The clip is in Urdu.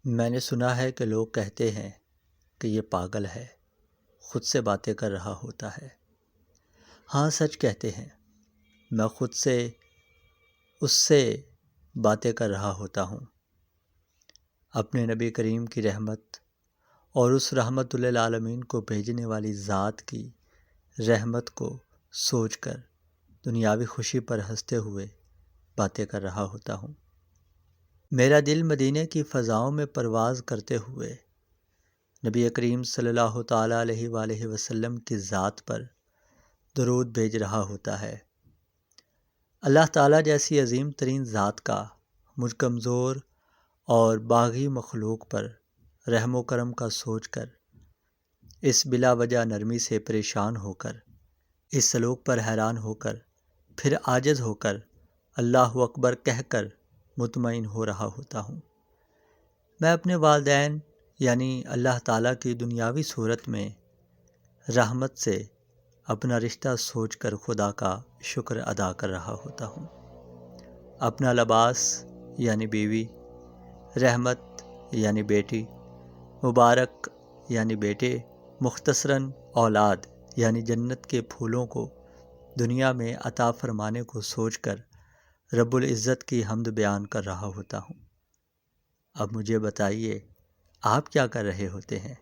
میں نے سنا ہے کہ لوگ کہتے ہیں کہ یہ پاگل ہے، خود سے باتیں کر رہا ہوتا ہے۔ ہاں، سچ کہتے ہیں، میں خود سے اس سے باتیں کر رہا ہوتا ہوں۔ اپنے نبی کریم کی رحمت اور اس رحمت للعالمین کو بھیجنے والی ذات کی رحمت کو سوچ کر دنیاوی خوشی پر ہنستے ہوئے باتیں کر رہا ہوتا ہوں۔ میرا دل مدینے کی فضاؤں میں پرواز کرتے ہوئے نبی کریم صلی اللہ تعالیٰ علیہ وآلہ وسلم کی ذات پر درود بھیج رہا ہوتا ہے۔ اللہ تعالیٰ جیسی عظیم ترین ذات کا مجھ کمزور اور باغی مخلوق پر رحم و کرم کا سوچ کر، اس بلا وجہ نرمی سے پریشان ہو کر، اس سلوک پر حیران ہو کر، پھر عاجز ہو کر اللہ اکبر کہہ کر مطمئن ہو رہا ہوتا ہوں۔ میں اپنے والدین یعنی اللہ تعالیٰ کی دنیاوی صورت میں رحمت سے اپنا رشتہ سوچ کر خدا کا شکر ادا کر رہا ہوتا ہوں۔ اپنا لباس یعنی بیوی، رحمت یعنی بیٹی، مبارک یعنی بیٹے، مختصراً اولاد یعنی جنت کے پھولوں کو دنیا میں عطا فرمانے کو سوچ کر رب العزت کی حمد بیان کر رہا ہوتا ہوں۔ اب مجھے بتائیے، آپ کیا کر رہے ہوتے ہیں؟